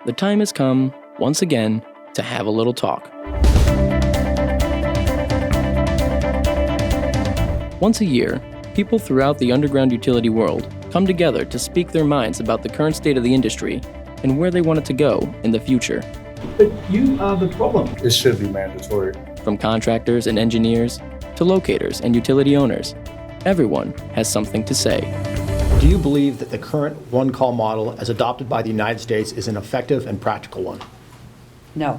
the time has come, once again, to have a little talk. Once a year, people throughout the underground utility world come together to speak their minds about the current state of the industry and where they want it to go in the future. But you are the problem. It should be mandatory. From contractors and engineers to locators and utility owners, everyone has something to say. Do you believe that the current one-call model as adopted by the United States is an effective and practical one? No.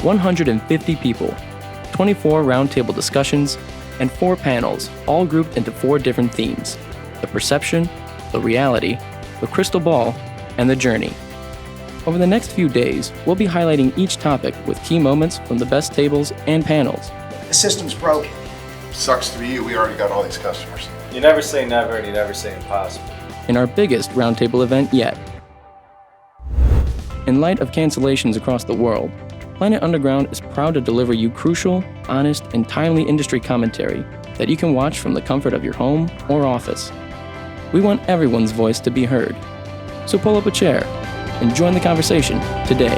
150 people, 24 roundtable discussions, and 4 panels, all grouped into 4 different themes: the perception, the reality, the crystal ball, and the journey. Over the next few days, we'll be highlighting each topic with key moments from the best tables and panels. The system's broken. Sucks to be you, we already got all these customers. You never say never and you never say impossible. In our biggest roundtable event yet. In light of cancellations across the world, Planet Underground is proud to deliver you crucial, honest, and timely industry commentary that you can watch from the comfort of your home or office. We want everyone's voice to be heard. So pull up a chair and join the conversation today.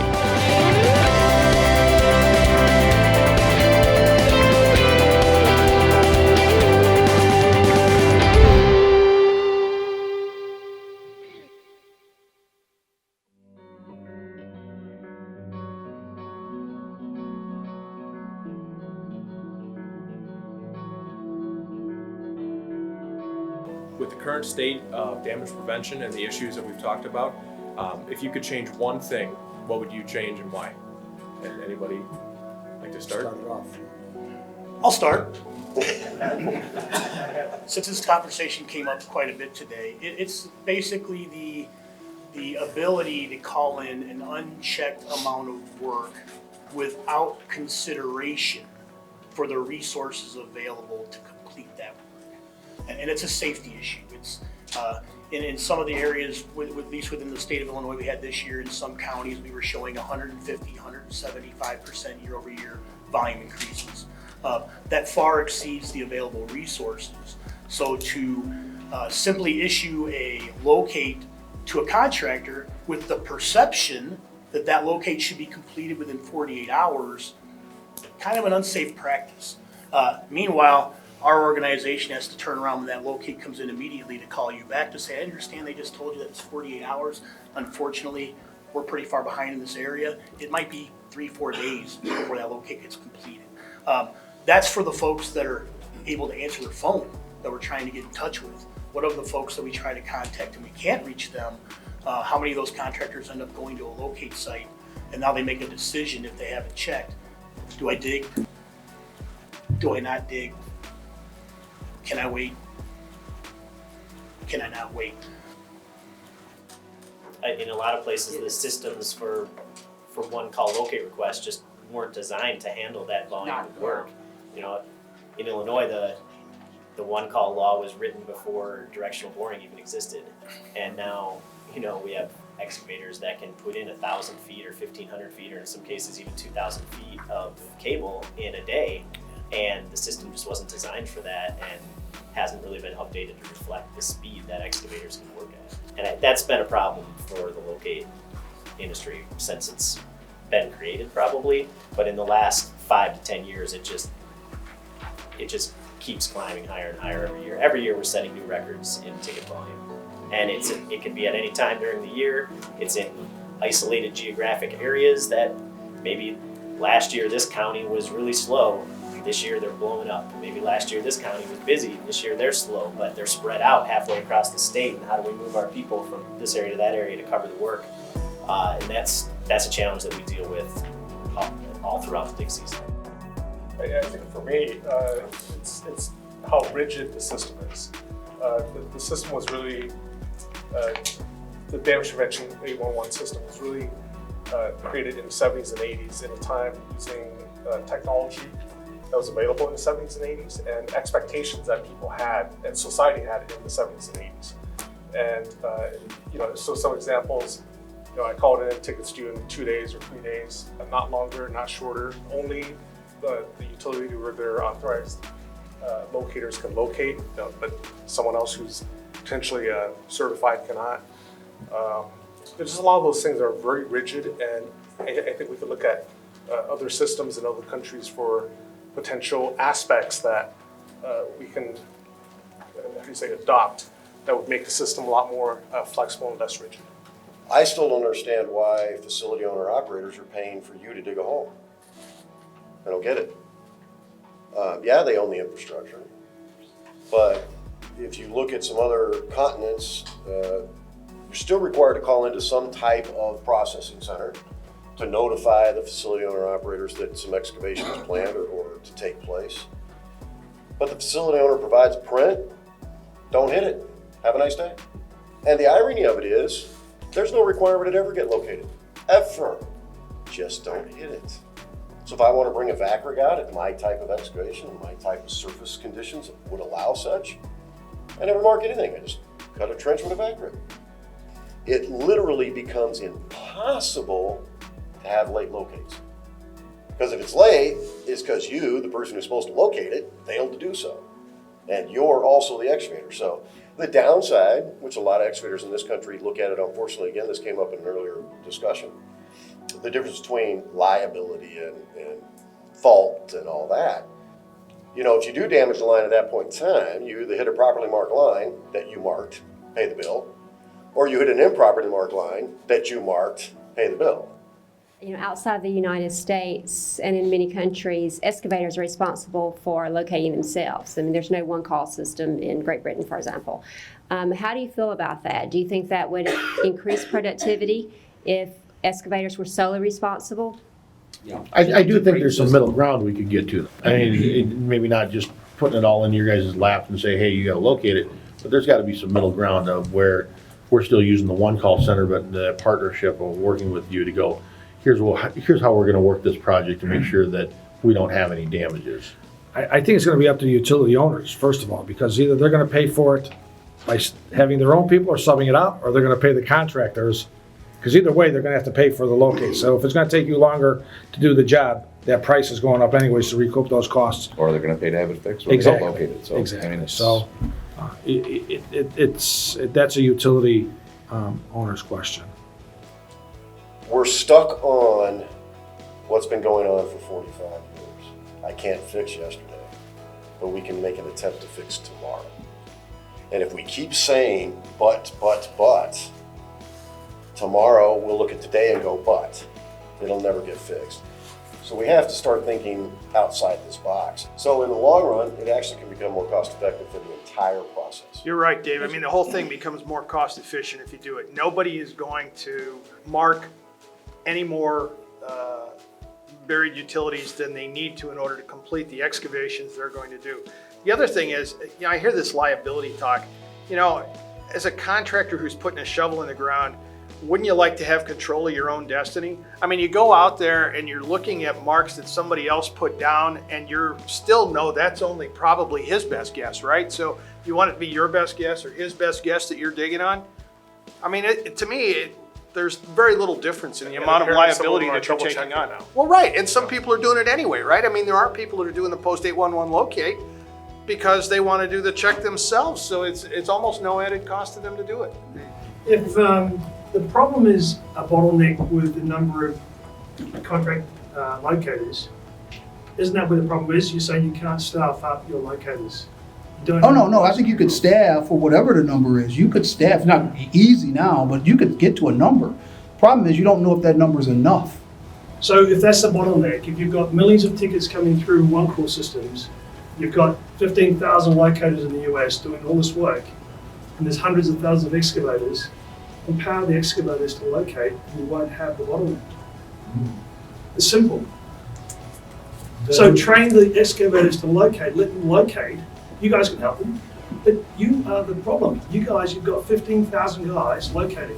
With the current state of damage prevention and the issues that we've talked about, if you could change one thing, what would you change and why? And anybody like to start? Start it off. I'll start. Since this conversation came up quite a bit today, it's basically the ability to call in an unchecked amount of work without consideration for the resources available to complete that work. And it's a safety issue. It's in some of the areas, at least within the state of Illinois, we had this year in some counties, we were showing 150, 175% year over year volume increases. That far exceeds the available resources. So to simply issue a locate to a contractor with the perception that that locate should be completed within 48 hours, kind of an unsafe practice. Meanwhile, our organization has to turn around when that locate comes in immediately to call you back to say, I understand they just told you that it's 48 hours. Unfortunately, we're pretty far behind in this area. It might be 3-4 days before that locate gets completed. That's for the folks that are able to answer their phone that we're trying to get in touch with. What of the folks that we try to contact and we can't reach them? How many of those contractors end up going to a locate site and now they make a decision if they haven't checked? Do I dig? Do I not dig? Can I wait? Can I not wait? In a lot of places, the systems for one-call locate requests just weren't designed to handle that volume of work. You know, in Illinois, the one-call law was written before directional boring even existed, and now we have excavators that can put in 1,000 feet or 1,500 feet, or in some cases even 2,000 feet of cable in a day. And the system just wasn't designed for that and hasn't really been updated to reflect the speed that excavators can work at. And that's been a problem for the locate industry since it's been created probably, but in the last 5 to 10 years, it just keeps climbing higher and higher every year. Every year we're setting new records in ticket volume. And it can be at any time during the year. It's in isolated geographic areas that maybe last year this county was really slow. This year they're blowing up. Maybe last year this county was busy. This year they're slow, but they're spread out halfway across the state. And how do we move our people from this area to that area to cover the work? And that's a challenge that we deal with all throughout the dig season. I think for me, it's how rigid the system is. The system was really, the damage prevention 811 system was really created in the 70s and 80s in a time using technology that was available in the 70s and 80s and expectations that people had and society had in the 70s and 80s. And so some examples, I called in tickets due in 2 days or 3 days, not longer, not shorter, only the utility where they're authorized locators can locate, but someone else who's potentially certified cannot. There's just a lot of those things that are very rigid, and I think we could look at other systems in other countries for potential aspects that we can, adopt, that would make the system a lot more flexible and less rigid. I still don't understand why facility owner operators are paying for you to dig a hole. I don't get it. Yeah, they own the infrastructure, but if you look at some other continents, you're still required to call into some type of processing center to notify the facility owner operators that some excavation is planned or to take place. But the facility owner provides a print, don't hit it, have a nice day. And the irony of it is, there's no requirement it ever get located, ever. Just don't hit it. So if I want to bring a vac rig out at my type of excavation, my type of surface conditions that would allow such, I never mark anything, I just cut a trench with a vac rig. It literally becomes impossible to have late locates. Because if it's late, it's because you, the person who's supposed to locate it, failed to do so. And you're also the excavator. So the downside, which a lot of excavators in this country look at it, unfortunately, again, this came up in an earlier discussion, the difference between liability and fault and all that. You know, if you do damage the line at that point in time, you either hit a properly marked line that you marked, pay the bill, or you hit an improperly marked line that you marked, pay the bill. You know, outside the United States and in many countries, excavators are responsible for locating themselves. I mean, there's no one-call system in Great Britain, for example. How do you feel about that? Do you think that would increase productivity if excavators were solely responsible? I do think there's some middle ground we could get to. I mean, maybe not just putting it all in your guys' lap and say, hey, you gotta locate it, but there's gotta be some middle ground of where we're still using the one-call center, but the partnership of working with you to go, here's how we're gonna work this project to make sure that we don't have any damages. I think it's gonna be up to the utility owners, first of all, because either they're gonna pay for it by having their own people or subbing it out, or they're gonna pay the contractors, because either way, they're gonna have to pay for the locate. So if it's gonna take you longer to do the job, that price is going up anyways to recoup those costs. Or they're gonna pay to have it fixed or Exactly. located. So, Exactly. I mean, it's, So that's a utility owner's question. We're stuck on what's been going on for 45 years. I can't fix yesterday, but we can make an attempt to fix tomorrow. And if we keep saying, but, tomorrow we'll look at today and go, but, it'll never get fixed. So we have to start thinking outside this box. So in the long run, it actually can become more cost effective for the entire process. You're right, Dave. I mean, the whole thing becomes more cost efficient if you do it. Nobody is going to mark any more buried utilities than they need to in order to complete the excavations they're going to do. The other thing is, you know, I hear this liability talk. You know, as a contractor who's putting a shovel in the ground, wouldn't you like to have control of your own destiny? I mean, you go out there and you're looking at marks that somebody else put down, and you're still know that's only probably his best guess, right? So you want it to be your best guess or his best guess that you're digging on? I mean, to me, there's very little difference in the amount of liability that you're taking on. Well, right, and some people are doing it anyway, right? I mean, there are people that are doing the post 811 locate because they want to do the check themselves, so it's almost no added cost to them to do it. If the problem is a bottleneck with the number of contract locators, isn't that where the problem is? You're saying you can't staff up your locators. Oh, no, I think you could staff for whatever the number is. You could staff, not easy now, but you could get to a number. Problem is you don't know if that number is enough. So if that's the bottleneck, if you've got millions of tickets coming through one-call systems, you've got 15,000 locators in the US doing all this work, and there's hundreds of thousands of excavators, empower the excavators to locate, and you won't have the bottleneck. It's simple. So train the excavators to locate, let them locate. You guys can help them, but you are the problem. You guys, you've got 15,000 guys locating.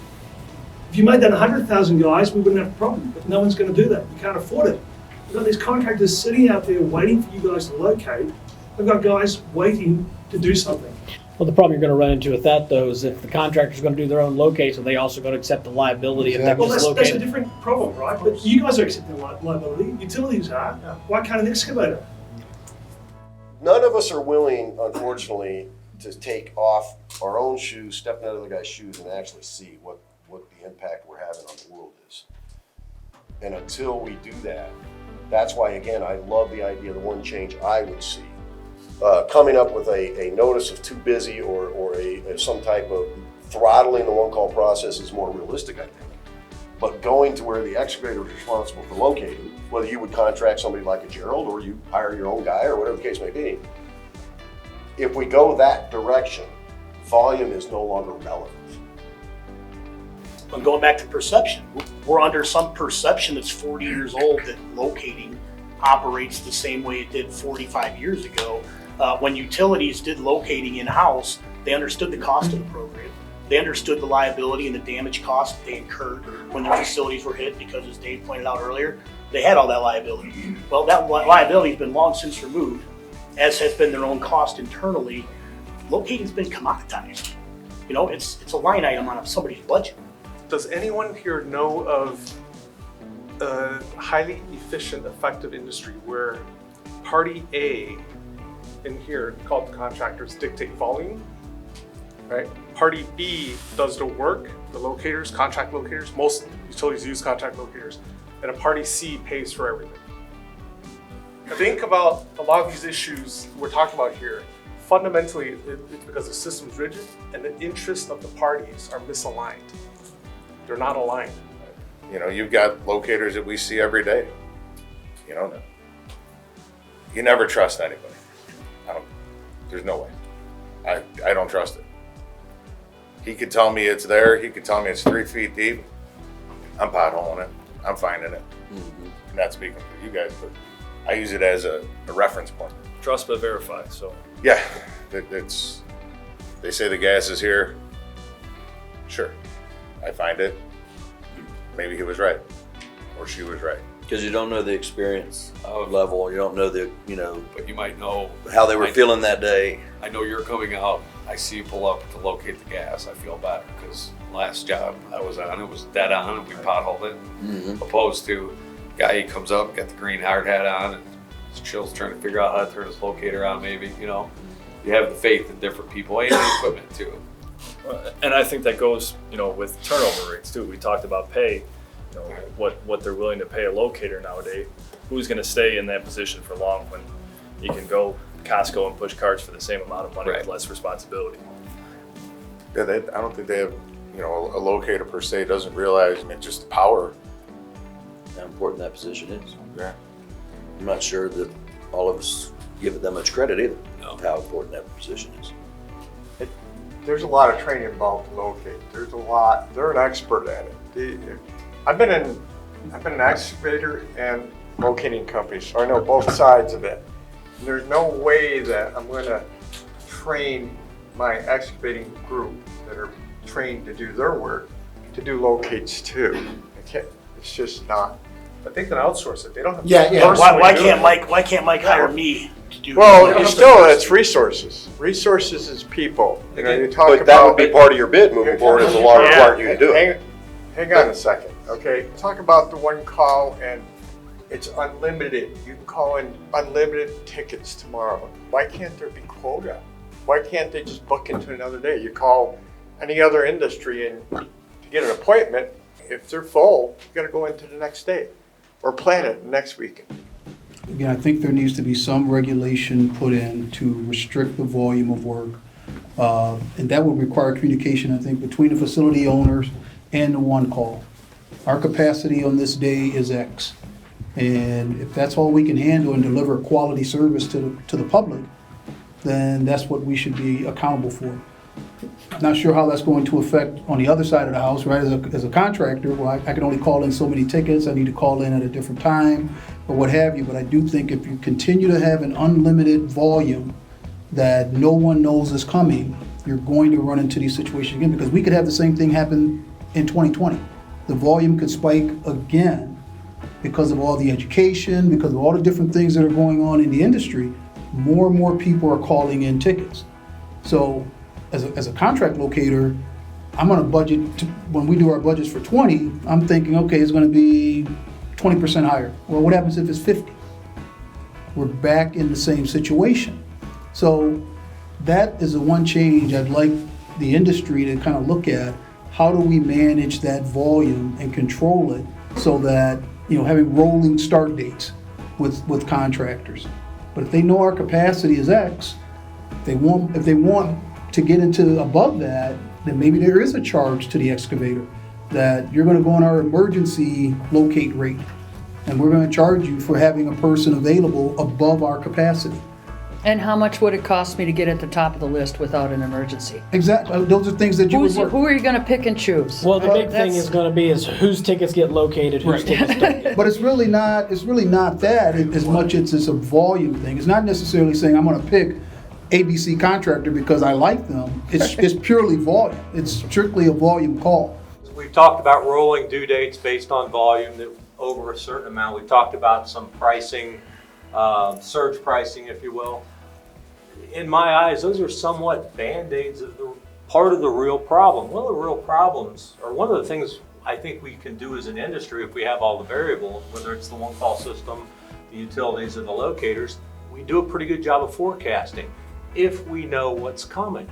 If you made that 100,000 guys, we wouldn't have a problem, but no one's going to do that. You can't afford it. You've got these contractors sitting out there waiting for you guys to locate. They've got guys waiting to do something. Well, the problem you're going to run into with that, though, is if the contractor's going to do their own locates, are they also going to accept the liability of them Well, just that's locating? a different problem, right? But you guys are accepting liability. Utilities are. Why can't an excavator? None of of us are willing, unfortunately, to take off our own shoes, step into the other guy's shoes, and actually see what the impact we're having on the world is. And until we do that, that's why, again, I love the idea of the one change I would see. Coming up with a notice of too busy or some type of throttling the one-call process is more realistic, I think. But going to where the excavator is responsible for locating, whether you would contract somebody like a Gerald or you hire your own guy or whatever the case may be, if we go that direction, volume is no longer relevant. But going back to perception, we're under some perception that's 40 years old that locating operates the same way it did 45 years ago. When utilities did locating in-house, they understood the cost of the program. They understood the liability and the damage costs that they incurred when their facilities were hit, because as Dave pointed out earlier, they had all that liability. Well, that liability has been long since removed, as has been their own cost internally. Locating's been commoditized. You know, it's a line item on somebody's budget. Does anyone here know of a highly efficient, effective industry where party A in here, called the contractors, dictate volume, right? Party B does the work, the locators, contract locators, most utilities use contract locators, and a party C pays for everything. Think about a lot of these issues we're talking about here. Fundamentally, it's because the system's rigid and the interests of the parties are misaligned. They're not aligned. You know, you've got locators that we see every day. You know, you never trust anybody. There's no way. I don't trust it. He could tell me it's there. He could tell me it's 3 feet deep. I'm potholing it. I'm finding it. I'm not speaking for you guys, but I use it as a reference point. Trust but verify, so. Yeah, they say the gas is here. Sure, I find it. Maybe he was right, or she was right. Because you don't know the experience level, you don't know But you might know how they were feeling that day. I know you're coming out, I see you pull up to locate the gas, I feel better, because last job I was on, it was dead on and we potholed it. Opposed to guy, he comes up, got the green hard hat on, and chills trying to figure out how to turn his locator on maybe, you know. You have the faith in different people and the equipment too. And I think that goes, with turnover rates too. We talked about pay, what they're willing to pay a locator nowadays. Who's going to stay in that position for long when you can go Costco and push carts for the same amount of money with less responsibility? Yeah, I don't think they have, a locator per se doesn't realize, just the power. How important that position is. Yeah. I'm not sure that all of us give it that much credit either, how important that position is. There's a lot of training involved to locate. There's a lot, they're an expert at it. I've been an excavator and locating company, so I know both sides of it. And there's no way that I'm going to train my excavating group that are trained to do their work to do locates too. I can't, it's just not. But they can outsource it. They don't have. Why can't Mike hire me to do? Well, still, it's resources. Resources is people. You talk But that would be part of your bid moving forward, is the law requiring you to do it. Hang on a second, okay? Talk about the one call and it's unlimited. You can call in unlimited tickets tomorrow. Why can't there be quota? Why can't they just book into another day? You call any other industry and to get an appointment, if they're full, you gotta go into the next day or plan it next week. Again, I think there needs to be some regulation put in to restrict the volume of work. And that would require communication, I think, between the facility owners and the one call. Our capacity on this day is X. And if that's all we can handle and deliver quality service to the public, then that's what we should be accountable for. Not sure how that's going to affect on the other side of the house, right? As a contractor, well, I can only call in so many tickets. I need to call in at a different time or what have you. But I do think if you continue to have an unlimited volume that no one knows is coming, you're going to run into these situations again, because we could have the same thing happen in 2020. The volume could spike again because of all the education, because of all the different things that are going on in the industry. More and more people are calling in tickets. So as a contract locator, I'm on a budget, when we do our budgets for 20, I'm thinking, okay, it's gonna be 20% higher. Well, what happens if it's 50? We're back in the same situation. So that is the one change I'd like the industry to kind of look at. How do we manage that volume and control it so that, having rolling start dates with contractors. But if they know our capacity is X, if they want to get into above that, then maybe there is a charge to the excavator that you're gonna go on our emergency locate rate, and we're gonna charge you for having a person available above our capacity. And how much would it cost me to get at the top of the list without an emergency? Exactly, those are things that you would work. Who are you gonna pick and choose? Well, the big thing is gonna be is whose tickets get located, whose tickets don't get. But it's really not that as much as it's a volume thing. It's not necessarily saying I'm gonna pick ABC contractor because I like them. It's purely volume. It's strictly a volume call. We've talked about rolling due dates based on volume that over a certain amount. We've talked about some pricing, surge pricing, if you will. In my eyes, those are somewhat band-aids of the part of the real problem. One of the real problems, or one of the things I think we can do as an industry if we have all the variables, whether it's the one-call system, the utilities, or the locators, we do a pretty good job of forecasting if we know what's coming.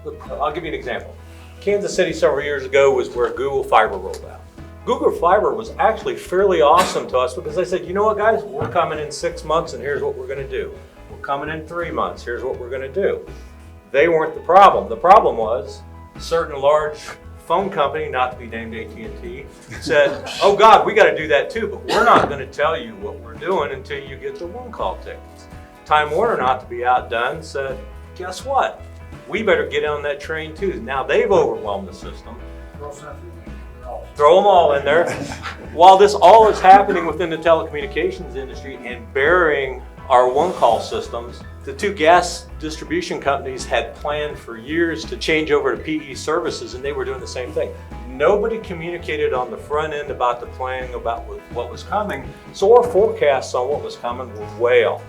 Look, I'll give you an example. Kansas City several years ago was where Google Fiber rolled out. Google Fiber was actually fairly awesome to us because they said, you know what guys, we're coming in 6 months and here's what we're gonna do. We're coming in 3 months, here's what we're gonna do. They weren't the problem. The problem was a certain large phone company, not to be named AT&T, said, oh God, we gotta do that too, but we're not gonna tell you what we're doing until you get the one-call tickets. Time Warner, not to be outdone, said, guess what? We better get on that train too. Now they've overwhelmed the system. Throw them all in there. While this all is happening within the telecommunications industry and burying our one-call systems, the two gas distribution companies had planned for years to change over to PE services, and they were doing the same thing. Nobody communicated on the front end about the planning about what was coming, so our forecasts on what was coming were way off.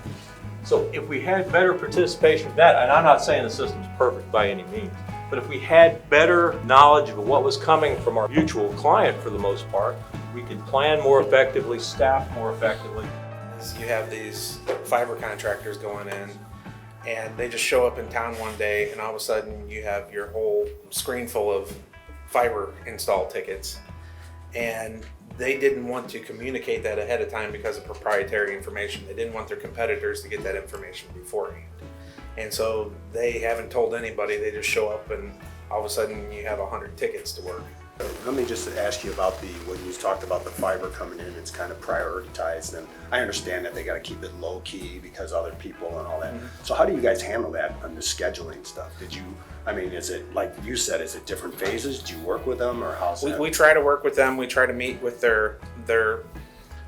So if we had better participation of that, and I'm not saying the system's perfect by any means, but if we had better knowledge of what was coming from our mutual client for the most part, we could plan more effectively, staff more effectively. You have these fiber contractors going in and they just show up in town one day and all of a sudden you have your whole screen full of fiber install tickets, and they didn't want to communicate that ahead of time because of proprietary information. They didn't want their competitors to get that information beforehand. And so they haven't told anybody, they just show up and all of a sudden you have 100 tickets to work. Let me just ask you about when you talked about the fiber coming in, it's kind of prioritized, and I understand that they got to keep it low key because other people and all that. So how do you guys handle that on the scheduling stuff? Is it like you said, is it different phases? Do you work with them or how's that? We try to work with them. We try to meet with their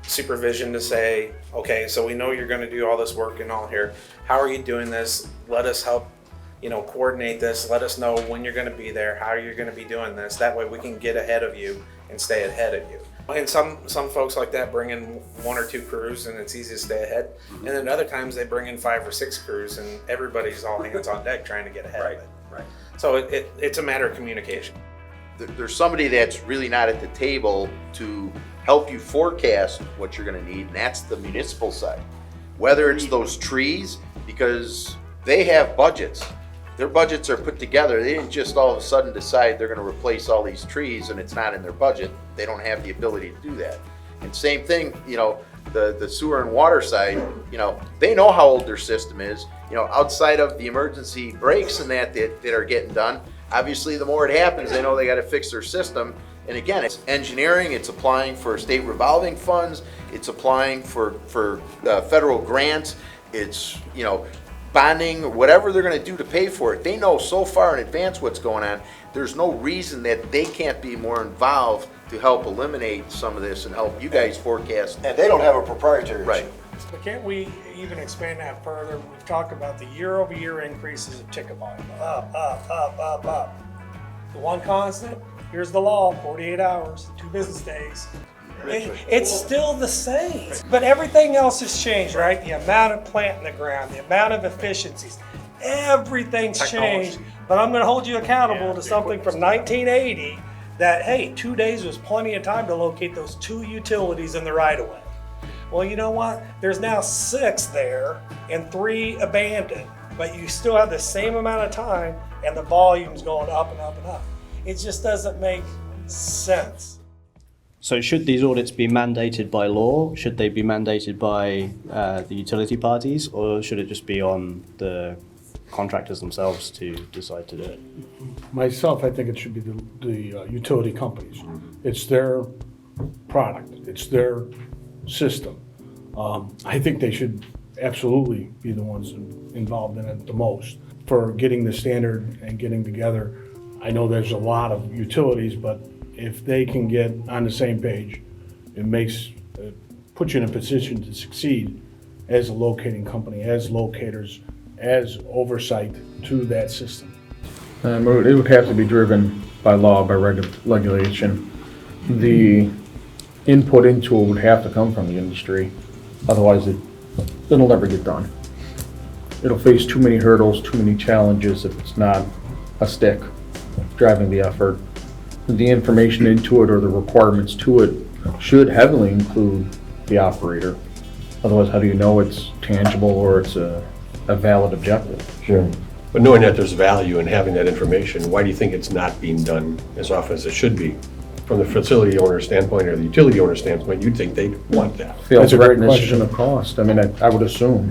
supervision to say, okay, so we know you're going to do all this work and all here. How are you doing this? Let us help coordinate this. Let us know when you're going to be there, how you're going to be doing this. That way we can get ahead of you and stay ahead of you. And some folks like that bring in 1 or 2 crews and it's easy to stay ahead. And then other times they bring in 5 or 6 crews and everybody's all hands on deck trying to get ahead of it. Right. So it's a matter of communication. There's somebody that's really not at the table to help you forecast what you're going to need, and that's the municipal side. Whether it's those trees, because they have budgets. Their budgets are put together. They didn't just all of a sudden decide they're going to replace all these trees and it's not in their budget. They don't have the ability to do that. And same thing, the sewer and water side, they know how old their system is. Outside of the emergency breaks and that are getting done, obviously the more it happens, they know they got to fix their system. And again, it's engineering, it's applying for state revolving funds, it's applying for federal grants, it's, bonding or whatever they're going to do to pay for it. They know so far in advance what's going on. There's no reason that they can't be more involved to help eliminate some of this and help you guys forecast. And they don't have a proprietary. Right. But can't we even expand that further? We've talked about the year-over-year increases of ticket volume. Up. The one constant, here's the law, 48 hours, 2 business days. It's still the same, but everything else has changed, right? The amount of plant in the ground, the amount of efficiencies, everything's changed. But I'm gonna hold you accountable to something from 1980 that, hey, 2 days was plenty of time to locate those 2 utilities in the right-of-way. Well, you know what? There's now 6 there and 3 abandoned. but you still have the same amount of time and the volume's going up and up and up. It just doesn't make sense. So should these audits be mandated by law? Should they be mandated by the utility parties, or should it just be on the contractors themselves to decide to do it? Myself, I think it should be the utility companies. It's their product, it's their system. I think they should absolutely be the ones involved in it the most for getting the standard and getting together. I know there's a lot of utilities, but if they can get on the same page, it puts you in a position to succeed as a locating company, as locators, as oversight to that system. It would have to be driven by law, by regulation. The input into it would have to come from the industry. Otherwise, it'll never get done. It'll face too many hurdles, too many challenges if it's not a stick driving the effort. The information into it or the requirements to it should heavily include the operator. Otherwise, how do you know it's tangible or it's a valid objective? Sure. But knowing that there's value in having that information, why do you think it's not being done as often as it should be? From the facility owner standpoint or the utility owner standpoint, you'd think they'd want that. That's a great question of cost. I mean, I would assume.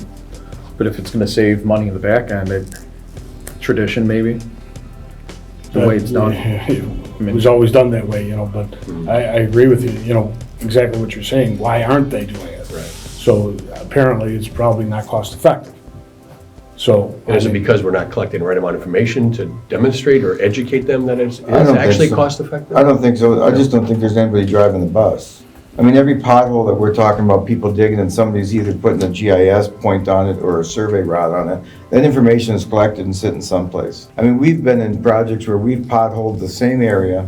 But if it's going to save money in the back end, tradition maybe, the way it's done. It was always done that way, but I agree with you, exactly what you're saying. Why aren't they doing it? Right. So apparently it's probably not cost effective. So. Is it because we're not collecting the right amount of information to demonstrate or educate them that it's actually cost effective? I don't think so. I just don't think there's anybody driving the bus. I mean, every pothole that we're talking about, people digging and somebody's either putting a GIS point on it or a survey route on it, that information is collected and sitting someplace. I mean, we've been in projects where we've potholed the same area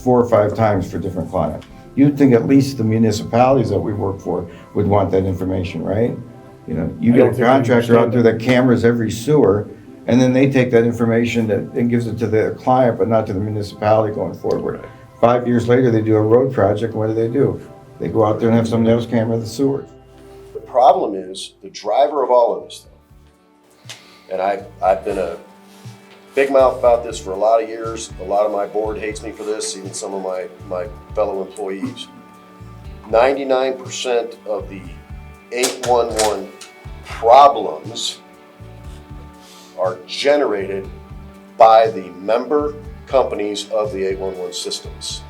4 or 5 times for different clients. You'd think at least the municipalities that we work for would want that information, right? You get a contractor out there that cameras every sewer, and then they take that information and gives it to the client, but not to the municipality going forward. 5 years later, they do a road project, what do? They go out there and have somebody else camera the sewers. The problem is the driver of all of this thing. And I've been a big mouth about this for a lot of years. A lot of my board hates me for this, even some of my fellow employees. 99% of the 811 problems are generated by the member companies of the 811 systems.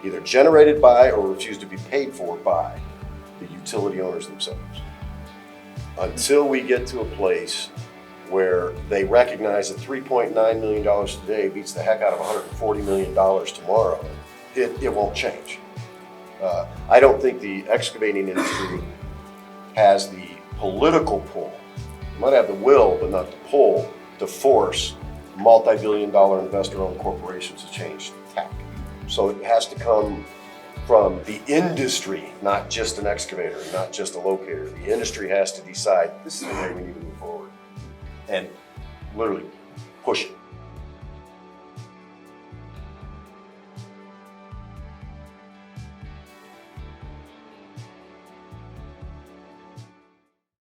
Either generated by or refused to be paid for by the utility owners themselves. Until we get to a place where they recognize that $3.9 million today beats the heck out of $140 million tomorrow, it won't change. I don't think the excavating industry has the political pull. It might have the will, but not the pull to force multi-billion-dollar investor-owned corporations to change tack. So it has to come from the industry, not just an excavator, not just a locator. The industry has to decide this is the way we need to move forward and literally push it.